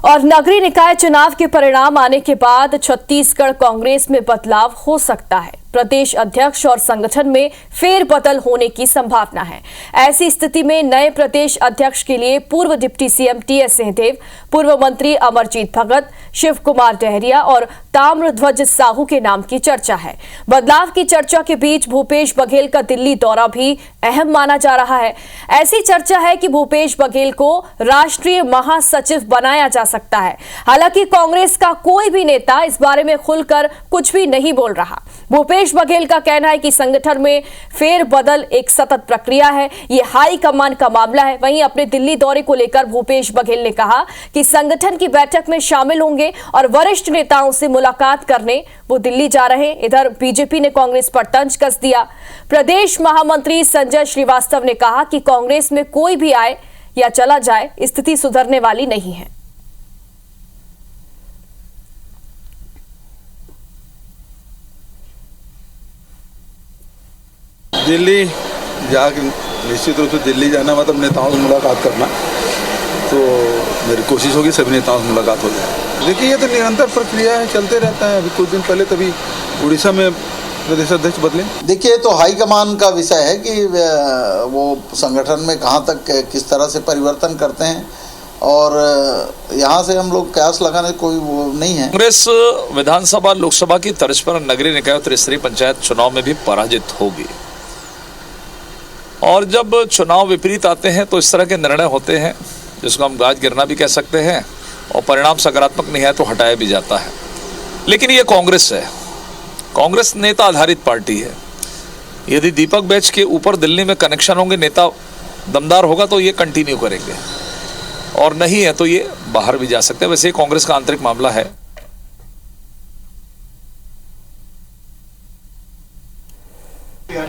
और नगरीय निकाय चुनाव के परिणाम आने के बाद छत्तीसगढ़ कांग्रेस में बदलाव हो सकता है। प्रदेश अध्यक्ष और संगठन में फेरबदल होने की संभावना है। ऐसी स्थिति में नए प्रदेश अध्यक्ष के लिए पूर्व डिप्टी सीएम टीएस सिंहदेव, पूर्व मंत्री अमरजीत भगत, शिव कुमार डहरिया और ताम्रध्वज साहू के नाम की चर्चा है। बदलाव की चर्चा के बीच भूपेश बघेल का दिल्ली दौरा भी अहम माना जा रहा है। ऐसी चर्चा है कि भूपेश बघेल को राष्ट्रीय महासचिव बनाया जा सकता है। हालांकि कांग्रेस का कोई भी नेता इस बारे में खुलकर कुछ भी नहीं बोल रहा। भूपेश बघेल का कहना है कि संगठन में फेरबदल एक सतत प्रक्रिया है, ये हाई कमान का मामला है। वहीं अपने दिल्ली दौरे को लेकर भूपेश बघेल ने कहा कि संगठन की बैठक में शामिल होंगे और वरिष्ठ नेताओं से मुलाकात करने वो दिल्ली जा रहे हैं। इधर बीजेपी ने कांग्रेस पर तंज कस दिया। प्रदेश महामंत्री संजय श्रीवास्तव ने कहा कि कांग्रेस में कोई भी आए या चला जाए, स्थिति सुधरने वाली नहीं है। दिल्ली जाकर निश्चित रूप से दिल्ली जाना मतलब नेताओं से मुलाकात करना, तो मेरी कोशिश होगी सभी नेताओं से मुलाकात हो जाए। देखिए, ये तो निरंतर प्रक्रिया है, चलते रहता है। अभी कुछ दिन पहले तभी उड़ीसा में प्रदेश अध्यक्ष बदले। देखिए, तो हाईकमान का विषय है कि वो संगठन में कहाँ तक किस तरह से परिवर्तन करते हैं, और यहाँ से हम लोग कयास लगाने कोई वो नहीं है। कांग्रेस विधानसभा लोकसभा की तर्ज पर नगरीय निकाय और त्रिस्तरीय पंचायत चुनाव में भी पराजित होगी, और जब चुनाव विपरीत आते हैं तो इस तरह के निर्णय होते हैं जिसको हम गाज गिरना भी कह सकते हैं, और परिणाम सकारात्मक नहीं है तो हटाया भी जाता है। लेकिन ये कांग्रेस है, कांग्रेस नेता आधारित पार्टी है। यदि दीपक बैच के ऊपर दिल्ली में कनेक्शन होंगे, नेता दमदार होगा तो ये कंटिन्यू करेंगे, और नहीं है तो ये बाहर भी जा सकते हैं। वैसे कांग्रेस का आंतरिक मामला है।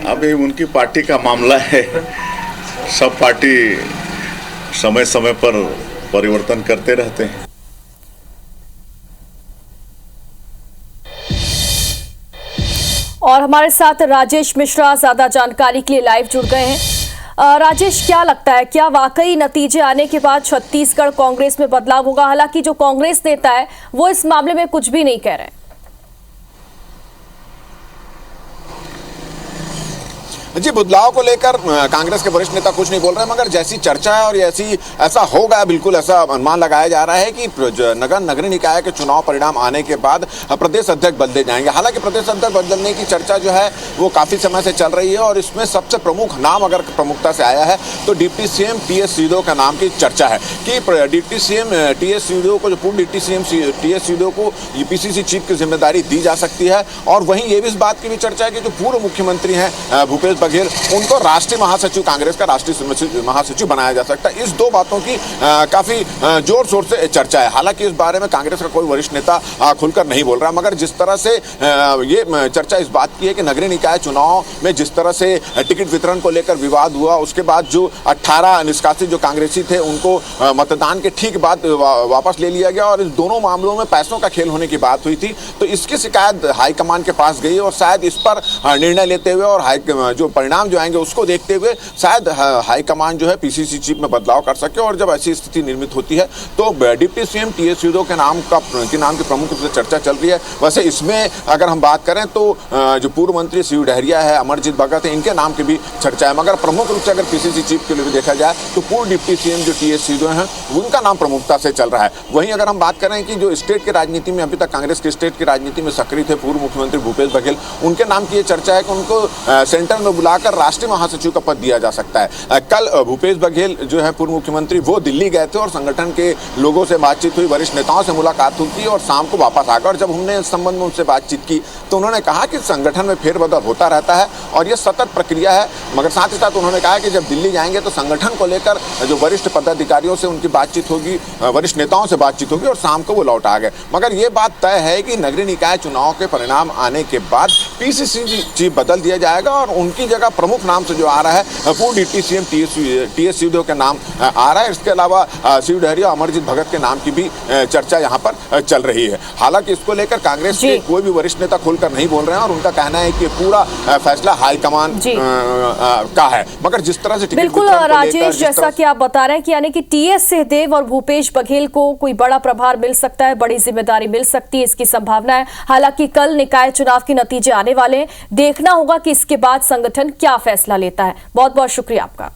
अभी उनकी पार्टी का मामला है। सब पार्टी समय समय पर परिवर्तन करते रहते हैं। और हमारे साथ राजेश मिश्रा ज्यादा जानकारी के लिए लाइव जुड़ गए हैं। राजेश, क्या लगता है, क्या वाकई नतीजे आने के बाद छत्तीसगढ़ कांग्रेस में बदलाव होगा? हालांकि जो कांग्रेस नेता है वो इस मामले में कुछ भी नहीं कह रहे हैं। जी, बदलाव को लेकर कांग्रेस के वरिष्ठ नेता कुछ नहीं बोल रहे हैं, मगर जैसी चर्चा है और ऐसा होगा, बिल्कुल ऐसा अनुमान लगाया जा रहा है कि नगरीय निकाय के चुनाव परिणाम आने के बाद प्रदेश अध्यक्ष बदले जाएंगे। हालांकि प्रदेश अध्यक्ष बदलने की चर्चा जो है वो काफी समय से चल रही है, और इसमें सबसे प्रमुख नाम अगर प्रमुखता से आया है तो डिप्टी सीएम टीएस सिंहदेव का नाम की चर्चा है कि डिप्टी सीएम टीएस सिंहदेव को, जो पूर्व डिप्टी सीएम टीएस सिंहदेव को पीसीसी चीफ की जिम्मेदारी दी जा सकती है। और वहीं ये भी इस बात की भी चर्चा है कि जो पूर्व मुख्यमंत्री हैं भूपेश बघेल, उनको राष्ट्रीय महासचिव, कांग्रेस का राष्ट्रीय महासचिव बनाया जा सकता है। इस दो बातों की काफी जोर शोर से चर्चा है। हालांकि इस बारे में कांग्रेस का कोई वरिष्ठ नेता खुलकर नहीं बोल रहा, मगर जिस तरह से ये चर्चा इस बात की है कि नगरीय निकाय चुनाव में जिस तरह से टिकट वितरण को लेकर विवाद हुआ, उसके बाद जो 18 निष्कासित जो कांग्रेसी थे उनको मतदान के ठीक बाद वापस ले लिया गया, और इस दोनों मामलों में पैसों का खेल होने की बात हुई थी। तो इसकी शिकायत हाईकमान के पास गई, और शायद इस पर निर्णय लेते हुए और जो परिणाम जो आएंगे उसको देखते हुए शायद हाईकमान जो है पीसीसी चीफ में बदलाव कर सके। और जब ऐसी स्थिति निर्मित होती है तो डिप्टी सीएम टीएस सिंहदेव के नाम की प्रमुख रूप से चर्चा चल रही है। वैसे इसमें अगर हम बात करें तो जो पूर्व मंत्री शिव डहरिया है, अमरजीत भगत है, इनके नाम की भी चर्चा है, मगर प्रमुख रूप से अगर पीसीसी चीफ के लिए भी देखा जाए तो पूर्व डिप्टी सीएम जो टीएस सिंहदेव हैं उनका नाम प्रमुखता से चल रहा है। वहीं अगर हम बात करें कि जो स्टेट की राजनीति में अभी तक कांग्रेस के स्टेट की राजनीति में सक्रिय थे पूर्व मुख्यमंत्री भूपेश बघेल, उनके नाम की ये चर्चा है कि उनको सेंटर में बुलाकर राष्ट्रीय महासचिव का पद दिया जा सकता है। कल भूपेश बघेल जो है पूर्व मुख्यमंत्री, वो दिल्ली गए थे और संगठन के लोगों से बातचीत हुई, वरिष्ठ नेताओं से मुलाकात हुई और शाम को वापस आ गए। और जब हमने इस संबंध में उनसे बातचीत की तो उन्होंने कहा कि संगठन में फेरबदल होता रहता है और ये सतत प्रक्रिया है, मगर साथ ही साथ उन्होंने कहा कि जब दिल्ली जाएंगे तो संगठन को लेकर जो वरिष्ठ पदाधिकारियों से उनकी बातचीत होगी, वरिष्ठ नेताओं से बातचीत होगी, और शाम को वो लौट आ गए। मगर ये बात तय है कि नगरीय निकाय चुनाव के परिणाम आने के बाद पीसीसी चीफ बदल दिया जाएगा और उनकी जगह प्रमुख नाम से जो आ रहा है पूर्व डिप्टी सीएम टीएस सिंहदेव का नाम आ रहा है। इसके अलावा शिव डहरिया, अमरजीत भगत के नाम की भी चर्चा यहाँ पर चल रही है। हालांकि इसको लेकर कांग्रेस के कोई भी वरिष्ठ नेता खुलकर नहीं बोल रहे हैं और उनका कहना है कि पूरा फैसला हाईकमान का है। मगर जिस तरह से बिल्कुल राजेश, जैसा कि आप बता रहे हैं कि यानी कि टीएस सिंहदेव और भूपेश बघेल को कोई बड़ा प्रभार मिल सकता है, बड़ी जिम्मेदारी मिल सकती है, इसकी संभावना है। हालांकि कल निकाय चुनाव के नतीजे आने वाले हैं, देखना होगा कि इसके बाद संगठन क्या फैसला लेता है। बहुत बहुत शुक्रिया आपका।